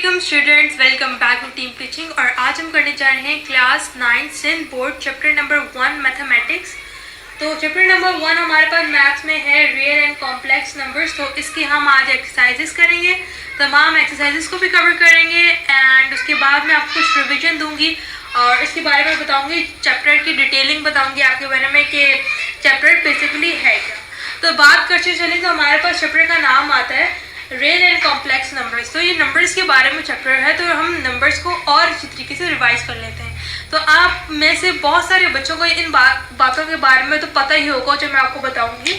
Welcome students, welcome back to team teaching. और आज हम करने जा रहे हैं class 9 10 board chapter number 1 mathematics. तो चैप्टर नंबर 1 हमारे पास मैथ्स में है रियल एंड कॉम्प्लेक्स नंबर्स। तो इसकी हम आज एक्सरसाइजेस करेंगे, तमाम एक्सरसाइजेस को भी कवर करेंगे एंड उसके बाद मैं आपको कुछ रिविजन दूंगी और इसके बारे में बताऊंगी, चैप्टर की डिटेलिंग बताऊंगी आपके बारे में कि चैप्टर बेसिकली है क्या। तो बात करते चलें तो हमारे पास चैप्टर का नाम आता है रियल एंड कॉम्प्लेक्स नंबर्स। तो ये नंबर्स के बारे में चैप्टर है, तो हम नंबर्स को और अच्छी तरीके से रिवाइज कर लेते हैं। तो आप में से बहुत सारे बच्चों को इन बातों के बारे में तो पता ही होगा जो मैं आपको बताऊंगी।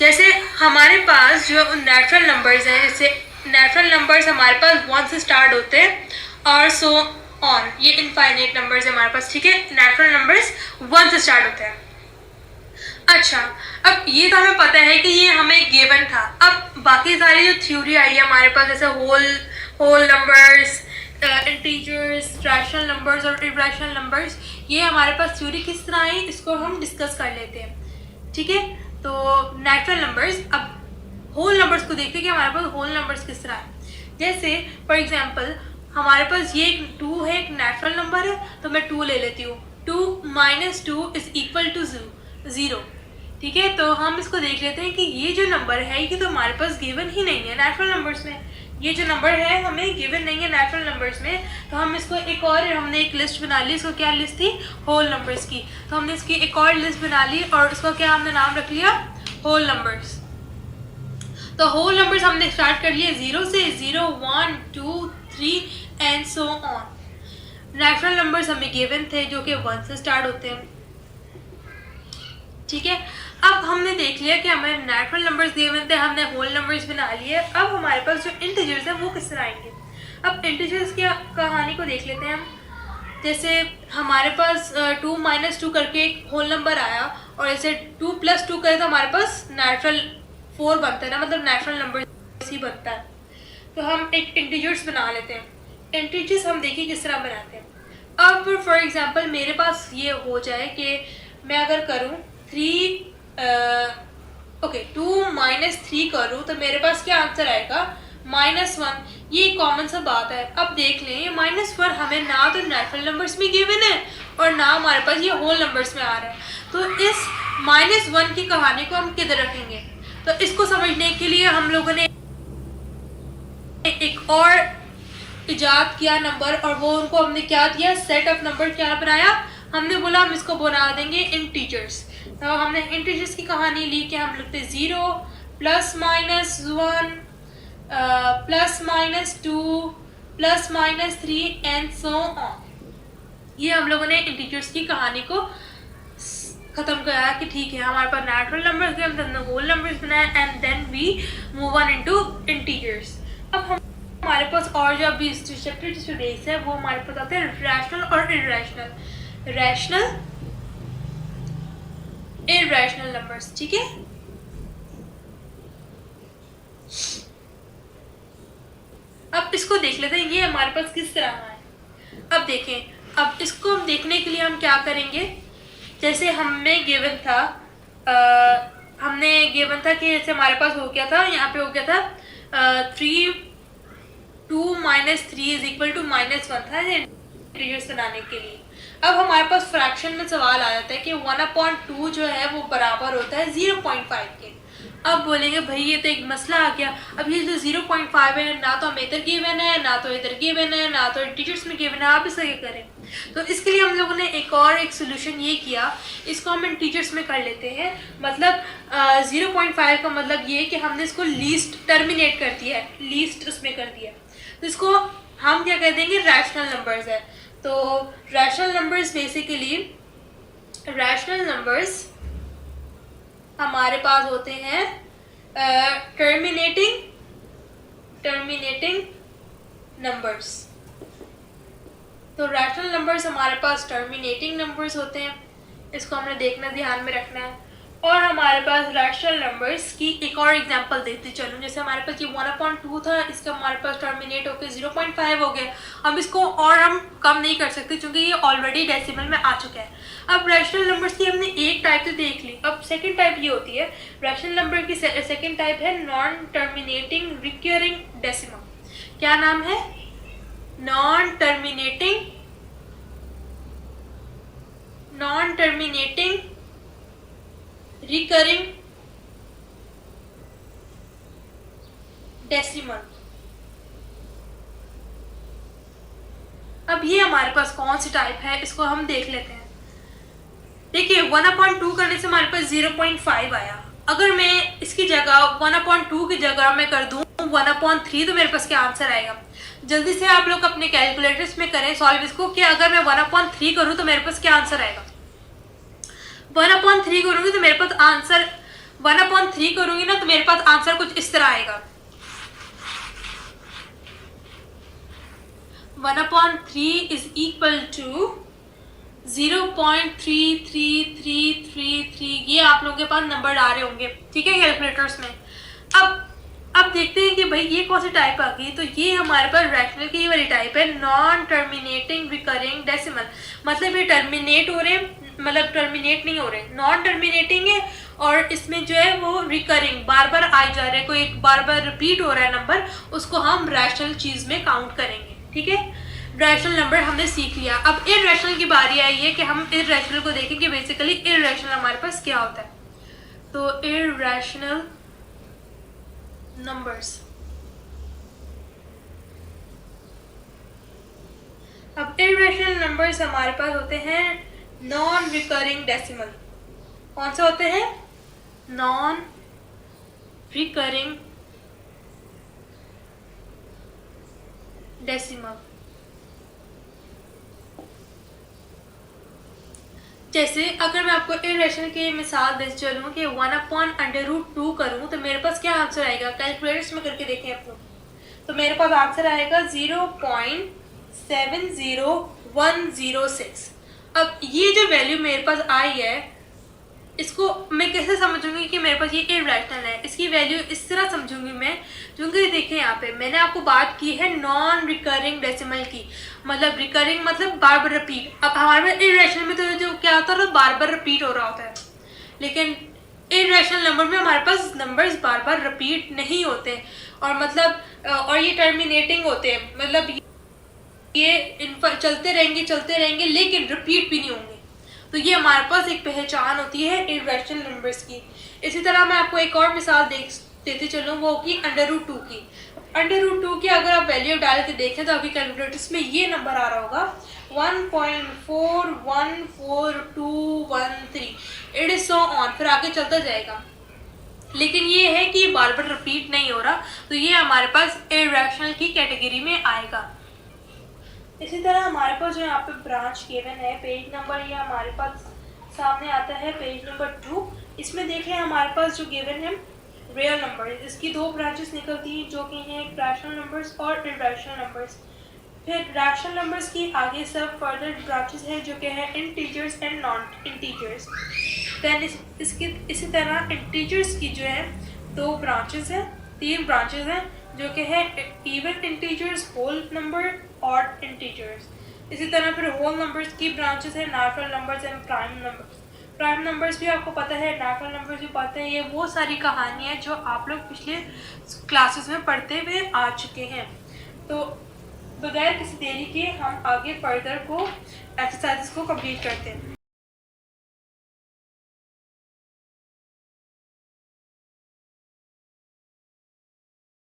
जैसे हमारे पास जो नेचुरल नंबर्स हैं, जैसे नेचुरल नंबर्स हमारे पास 1 से स्टार्ट होते हैं और सो ऑन, ये इनफाइनाइट नंबर्स है हमारे पास, ठीक है। नेचुरल नंबर्स 1 से स्टार्ट होते हैं। अच्छा, अब ये तो हमें पता है कि ये हमें गिवन था। अब बाकी सारी जो थ्योरी आई है हमारे पास, जैसे whole numbers, integers, rational numbers और इरेशनल नंबर्स, ये हमारे पास थ्योरी किस तरह आई इसको हम डिस्कस कर लेते हैं, ठीक है। तो नेचुरल नंबर्स, अब होल नंबर्स को देखते हैं कि हमारे पास होल नंबर्स किस तरह है। जैसे फॉर एग्जांपल हमारे पास ये 2 है, एक नेचुरल नंबर है, तो मैं 2 ले लेती हूँ। 2 - 2 = 0, ठीक है। तो हम इसको देख लेते हैं कि ये जो नंबर है ये तो हमारे पास गिवन ही नहीं है नेचुरल नंबर्स में। ये जो नंबर है हमें गिवन नहीं है नेचुरल नंबर्स में। तो हम इसको एक और, हमने एक लिस्ट बना ली। इसको क्या लिस्ट थी? होल नंबर्स की। तो हमने इसकी एक और लिस्ट बना ली और उसका क्या हमने नाम रख लिया? Whole numbers. तो होल नंबर्स हमने स्टार्ट कर लिए 0 से, 0 1 2 3 and so on. Natural numbers हमें गिवन थे जो कि 1 से स्टार्ट होते हैं, ठीक है। अब हमने देख लिया कि हमें नेचुरल नंबर्स गिवन थे, हमने होल नंबर्स बना लिए। अब हमारे पास जो इंटीजर्स हैं वो किस तरह आएंगे? अब इंटीजर्स की कहानी को देख लेते हैं हम। जैसे हमारे पास 2 - 2 करके एक होल नंबर आया और ऐसे 2 + 2 करें तो हमारे पास नेचुरल 4 बनता है ना, मतलब नेचुरल नंबर ही बनता है। तो हम एक इंटीजर्स बना लेते हैं। इंटीजर्स हम देखिए किस तरह बनाते हैं। अब फॉर एग्जाम्पल मेरे पास ये हो जाए कि मैं अगर करूँ 3 2 - 3 करूँ तो मेरे पास क्या आंसर आएगा? -1। ये कॉमन सा बात है। अब देख लें, ये -1 हमें ना तो नेचुरल नंबर्स में गिवन है और ना हमारे पास ये होल नंबर्स में आ रहा है। तो इस -1 की कहानी को हम किधर रखेंगे? तो इसको समझने के लिए हम लोगों ने एक और इजाद किया नंबर, और वो उनको हमने क्या दिया? सेट ऑफ नंबर क्या बनाया? हमने बोला हम इसको बना देंगे इंटीजर्स। तो हमने इंटीजर्स की कहानी ली कि हम लिखते 0 +- 1 +- 2 +- 3 एंड सो ऑन। ये हम लोगों ने इंटीजर्स की कहानी को ख़त्म कराया कि ठीक है हमारे पास नेचुरल नंबर्स थे, हमने होल नंबर्स बनाए and then we move on into integers. अब हमारे पास और जो अभी चैप्टर जिस पे बेस है वो हमारे पास आते हैं रैशनल और इरेशनल। रैशनल, इरेशनल नंबर्स, ठीक है। अब इसको देख लेते हैं ये हमारे पास किस तरह है। अब देखें, अब इसको हम देखने के लिए हम क्या करेंगे? जैसे हमें गिवन था कि जैसे हमारे पास हो गया था, यहाँ पे हो गया था 2 - 3 = -1 था इंटीजर्स बनाने के लिए। अब हमारे पास फ्रैक्शन में सवाल आ जाता है कि 1/2 जो है वो बराबर होता है 0.5 के। अब बोलेंगे भाई ये तो एक मसला आ गया। अब ये जो 0.5 है ना तो हमें इधर गिवन है, ना तो इधर गिवन है, ना तो इंटीजर्स में गिवन है। आप इसे क्या करें? तो इसके लिए हम लोगों ने एक सोल्यूशन ये किया, इसको हम इंटीजर्स में कर लेते हैं। मतलब 0.5 का मतलब ये कि हमने इसको लीस्ट टर्मिनेट कर दिया है, लीस्ट उसमें कर दिया। तो इसको हम क्या कर देंगे? रैशनल नंबर्स है। तो rational numbers basically, rational numbers हमारे पास होते हैं टर्मिनेटिंग नंबर्स। तो रैशनल नंबर्स हमारे पास टर्मिनेटिंग नंबर्स होते हैं, इसको हमने देखना, ध्यान में रखना है। और हमारे पास रैशनल नंबर्स की एक और एग्जांपल देते चलो। जैसे हमारे पास ये 1/2 था, इसका हमारे पास टर्मिनेट होकर 0.5 हो गया। अब इसको और हम कम नहीं कर सकते क्योंकि ये ऑलरेडी डेसिमल में आ चुका है। अब रैशनल नंबर्स की हमने एक टाइप तो देख ली, अब सेकंड टाइप ये होती है, रैशनल नंबर की सेकंड टाइप है नॉन टर्मिनेटिंग रिकरिंग डेसिमल। क्या नाम है? Non terminating recurring decimal. अब ये हमारे पास कौन सी टाइप है, इसको हम देख लेते हैं। देखिए 1/2 करने से हमारे पास 0.5 आया। अगर मैं इसकी जगह 1/2 की जगह मैं कर दूं 1/3 तो मेरे पास क्या आंसर आएगा। जल्दी से आप लोग अपने कैलकुलेटर्स में करें सॉल्व इसको कि अगर मैं 1/3 करूं तो मेरे पास क्या आंसर आएगा। 1/3 करूंगी तो मेरे पास आंसर 1/3 करूंगी ना तो मेरे पास आंसर कुछ इस तरह आएगा। 1/3 इज इक्वल टू 0.33333। ये आप लोगों के पास नंबर आ रहे होंगे, ठीक है, कैलकुलेटर्स में। अब देखते हैं कि भाई ये कौन सी टाइप आ गई। तो ये हमारे पास रैशनल की वाली टाइप है, नॉन टर्मिनेटिंग रिकरिंग डेसिमल। मतलब ये टर्मिनेट हो रहे, मतलब टर्मिनेट नहीं हो रहे, नॉन टर्मिनेटिंग है और इसमें जो है वो रिकरिंग बार बार आए जा रहे हैं, कोई बार बार रिपीट हो रहा है नंबर, उसको हम रैशनल चीज में काउंट करेंगे, ठीक है। रैशनल नंबर हमने सीख लिया। अब इररेशनल की बारी आई है कि हम इररेशनल को देखें कि बेसिकली इररेशनल हमारे पास क्या होता है। तो इररेशनल नंबर्स, अब इररेशनल नंबर्स हमारे पास होते हैं नॉन रिकरिंग डेसिमल। कौन से होते हैं? Non recurring decimal. जैसे अगर मैं आपको इररेशनल की मिसाल दे चलूँ कि 1/√2 करूँ तो मेरे पास क्या आंसर आएगा। कैलकुलेटर्स में करके देखें आप लोग, तो मेरे पास आंसर आएगा 0.70106। अब ये जो वैल्यू मेरे पास आई है इसको मैं कैसे समझूंगी कि मेरे पास ये इररेशनल है। इसकी वैल्यू इस तरह समझूंगी मैं, क्योंकि देखिए यहाँ पे मैंने आपको बात की है नॉन रिकरिंग डेसिमल की, मतलब रिकरिंग मतलब बार बार रिपीट। अब हमारे में इररेशनल में तो जो क्या होता है बार बार रिपीट हो रहा होता है, लेकिन इररेशनल नंबर में हमारे पास नंबर्स बार बार रिपीट नहीं होते और मतलब और ये टर्मिनेटिंग होते हैं, मतलब ये चलते रहेंगे लेकिन रिपीट भी नहीं होंगे। तो ये हमारे पास एक पहचान होती है इररेशनल नंबर्स की। इसी तरह मैं आपको एक और मिसाल देते चलूँ, वो होगी √2 की। √2 की अगर आप वैल्यू डाल के देखें तो अभी कैलकुलेटर्स में ये नंबर आ रहा होगा 1.414213। इट इज सो ऑन, फिर आगे चलता जाएगा, लेकिन ये है कि बार बार रिपीट नहीं हो रहा, तो ये हमारे पास इररेशनल की कैटेगरी में आएगा। इसी तरह हमारे पास जो यहाँ पे ब्रांच गिवन है, पेज नंबर ये हमारे पास सामने आता है पेज नंबर 2। इसमें देखें हमारे पास जो गिवन है रियल नंबर, इसकी दो ब्रांचेस निकलती हैं जो कि हैं रैशनल नंबर्स और इररेशनल नंबर्स। फिर रैशनल नंबर्स की आगे सब फर्दर ब्रांचेस हैं जो कि हैं integers and non integers. Then इसी तरह इंटीजर्स की जो है दो ब्रांचेस हैं, तीन ब्रांचेस हैं जो कि है इवन इंटीजर्स, होल नंबर और इंटीजर्स। इसी तरह फिर होल नंबर्स की ब्रांचेस है natural numbers and prime numbers. Prime numbers भी आपको पता है, नेचुरल नंबर्स भी पता है। ये वो सारी कहानियाँ जो आप लोग पिछले क्लासेस में पढ़ते हुए आ चुके हैं। तो बगैर किसी देरी के हम आगे फर्दर को एक्सरसाइज को कंप्लीट करते हैं।